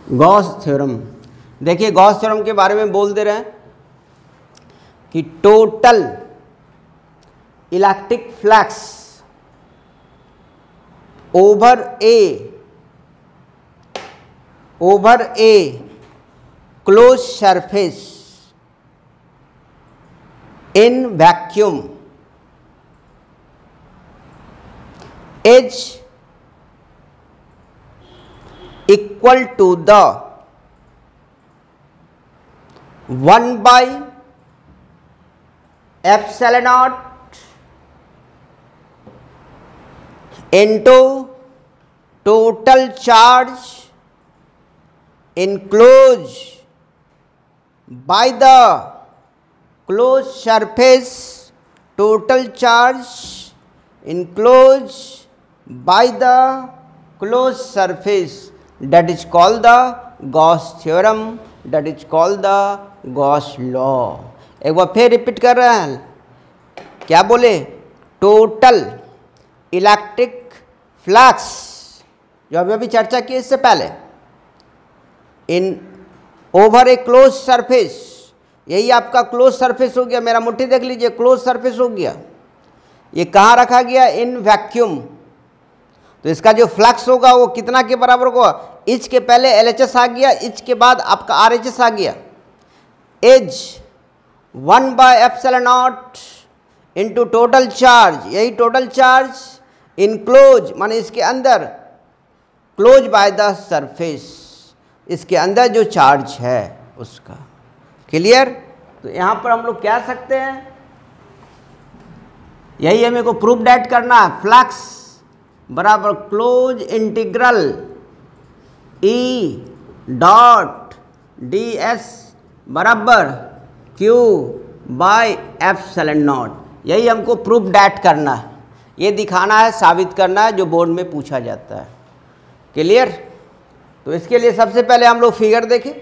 Gauss theorem. देखिए Gauss theorem के बारे में बोल दे रहे हैं कि total electric flux over A close surface in vacuum is equal to the 1 by epsilon naught into total charge enclosed by the closed surface, total charge enclosed by the closed surface, that is called the Gauss theorem, that is called the Gauss law। एक बार फिर repeat कर रहे हैं, क्या बोले? Total electric flux, जो अभी अभी चर्चा की इससे पहले, इन ओवर ए क्लोज सरफेस, यही आपका क्लोज सरफेस हो गया। मेरा मुट्ठी देख लीजिए, क्लोज सरफेस हो गया। ये कहाँ रखा गया? In vacuum. तो इसका जो फ्लक्स होगा वो कितना के बराबर होगा? इच के पहले LHS आ गया, इच के बाद आपका RHS आ गया। As 1 by epsilon naught into total charge, यही टोटल चार्ज इनक्लोज माने इसके अंदर, क्लोज बाय द सरफेस, इसके अंदर जो चार्ज है उसका। क्लियर? तो यहाँ पर हम लोग क्या सकते हैं, यही हमें को प्रूफ डेट करना है। फ्लक्स बराबर close integral E dot ds बराबर Q बाय एप्सिलॉन नॉट, यही हमको प्रूफ डेट करना है। ये दिखाना है, साबित करना है, जो बोर्ड में पूछा जाता है। क्लियर? तो इसके लिए सबसे पहले हम लोग फिगर देखें।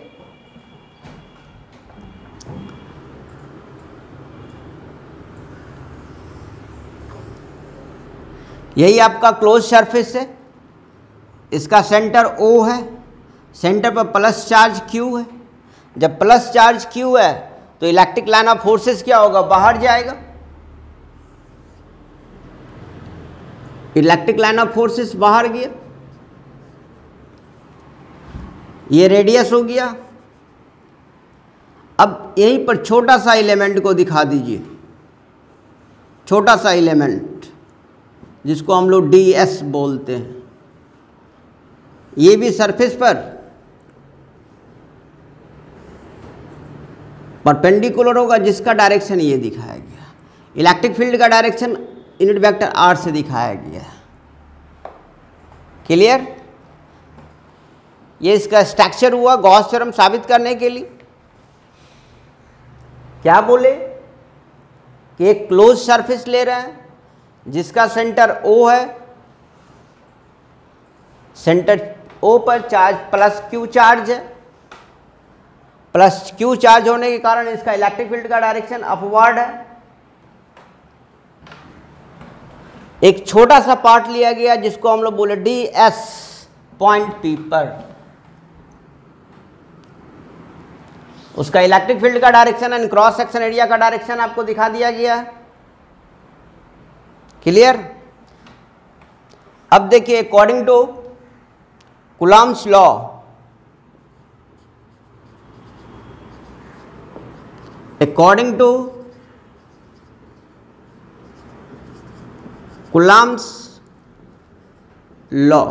यही आपका क्लोज सरफेस है, इसका सेंटर O है, सेंटर पर प्लस चार्ज Q है। जब प्लस चार्ज Q है तो इलेक्ट्रिक लाइन ऑफ फोर्सेस क्या होगा? बाहर जाएगा। इलेक्ट्रिक लाइन ऑफ फोर्सेस बाहर गया, ये रेडियस हो गया। अब यहीं पर छोटा सा एलिमेंट को दिखा दीजिए, छोटा सा एलिमेंट जिसको हम लोग ds बोलते हैं। ये भी सरफेस पर परपेंडिकुलर होगा, जिसका डायरेक्शन ये दिखाया गया। इलेक्ट्रिक फील्ड का डायरेक्शन यूनिट वेक्टर r से दिखाया गया। क्लियर? ये इसका स्ट्रक्चर हुआ गॉस थ्योरम साबित करने के लिए। क्या बोले कि एक क्लोज सरफेस ले रहे हैं जिसका सेंटर O है, सेंटर O पर चार्ज प्लस Q चार्ज है। प्लस Q चार्ज होने के कारण इसका इलेक्ट्रिक फील्ड का डायरेक्शन अपवर्ड है। एक छोटा सा पार्ट लिया गया जिसको हम लोग बोले ds पॉइंट P पर, उसका इलेक्ट्रिक फील्ड का direction and cross section area का डायरेक्शन आपको दिखा दिया गया है। क्लियर? अब देखिए, according to Coulomb's law, according to Coulomb's law,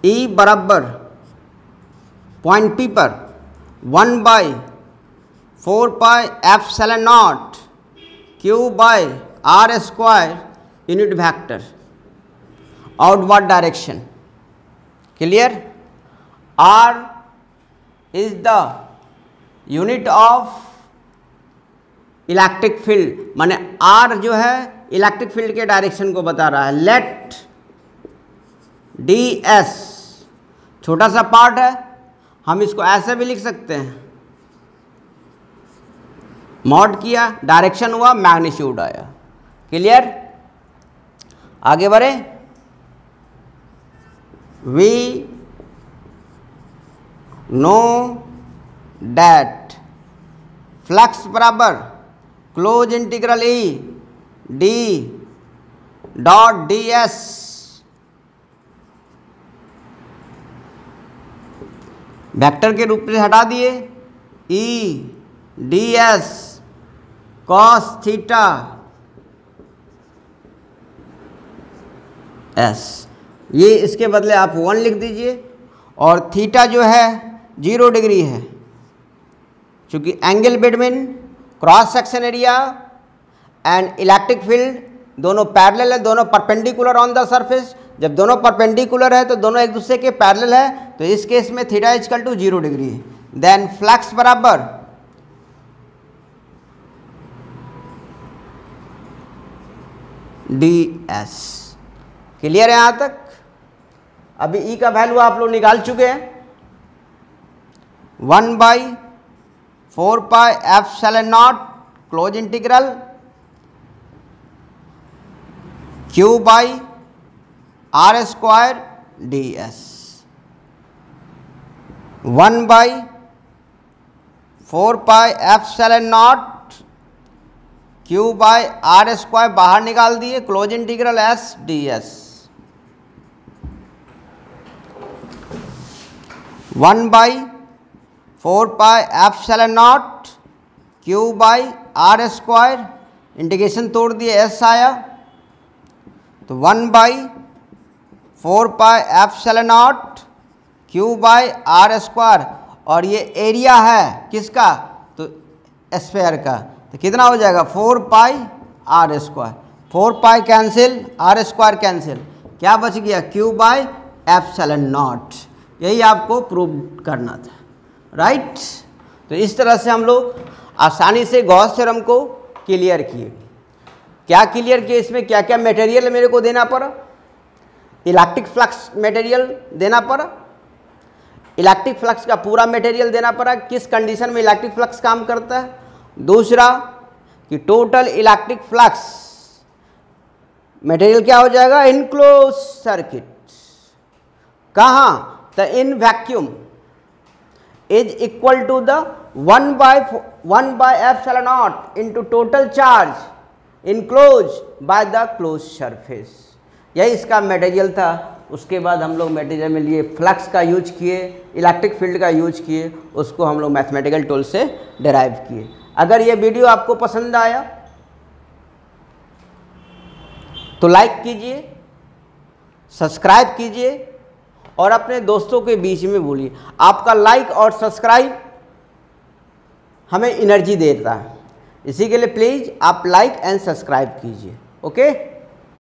E बराबर पॉइंट P पर 1 by 4 pi epsilon naught Q by R square unit vector, outward direction. Clear? R is the unit of electric field, माने R जो है electric field के direction को बता रहा है। लेट ds, छोटा सा पार्ट है, हम इसको ऐसे भी लिख सकते हैं, मॉड किया, डायरेक्शन हुआ, मैग्नीट्यूड आया। क्लियर? आगे बढ़े। V नो डैट फ्लक्स बराबर close integral E D dot D S vector के रूप में हटा दिए E D S cos theta S, ये इसके बदले आप 1 लिख दीजिए और थीटा जो है 0 डिग्री है, क्योंकि angle between cross section area and electric field दोनों पैरेलल है, दोनों परपेंडिकुलर ऑन द सरफेस। जब दोनों परपेंडिकुलर है तो दोनों एक दूसरे के पैरेलल है, तो इस केस में थीटा इक्वल टू 0 डिग्री है। देन फ्लक्स बराबर डी एस। क्लियर है यहाँ तक? अभी ई का वैल्यू आप लोग निकाल चुके हैं 1/4πε0 close integral Q by r square d s 1/4πε0 Q by r square बाहर निकाल दिए, close integral s d s 1/4πε0 Q by r square, integration तोड़ दिए एस आया तो 1/4πε0 Q बाई आर स्क्वायर, और ये एरिया है किसका? तो स्फेयर का, तो कितना हो जाएगा 4π r square, 4π cancel, r square cancel, क्या बच गया Q बाई ε0। यही आपको प्रूव करना था, राइट। तो इस तरह से हम लोग आसानी से गॉस थ्योरम को क्लियर किए। क्या क्लियर किए? इसमें क्या क्या मटेरियल मेरे को देना पड़ा? इलेक्ट्रिक फ्लक्स मटेरियल देना पड़ा, इलेक्ट्रिक फ्लक्स का पूरा मटेरियल देना पड़ा, किस कंडीशन में इलेक्ट्रिक फ्लक्स काम करता है। दूसरा कि टोटल इलेक्ट्रिक फ्लक्स मटेरियल क्या हो जाएगा? Enclose circuit. कहाँ? तो in vacuum is equal to the 1/ε0 into total charge enclose by the close surface. यही इसका मटेरियल था। उसके बाद हम लोग मटेरियल में लिए फ्लक्स का यूज किए, इलेक्ट्रिक फील्ड का यूज किए, उसको हम लोग मैथमेटिकल टूल से डिराइव किए। अगर ये वीडियो आपको पसंद आया तो लाइक कीजिए, सब्सक्राइब कीजिए और अपने दोस्तों के बीच में बोलिए। आपका लाइक और सब्सक्राइब हमें एनर्जी देता है, इसी के लिए प्लीज़ आप लाइक एंड सब्सक्राइब कीजिए। ओके।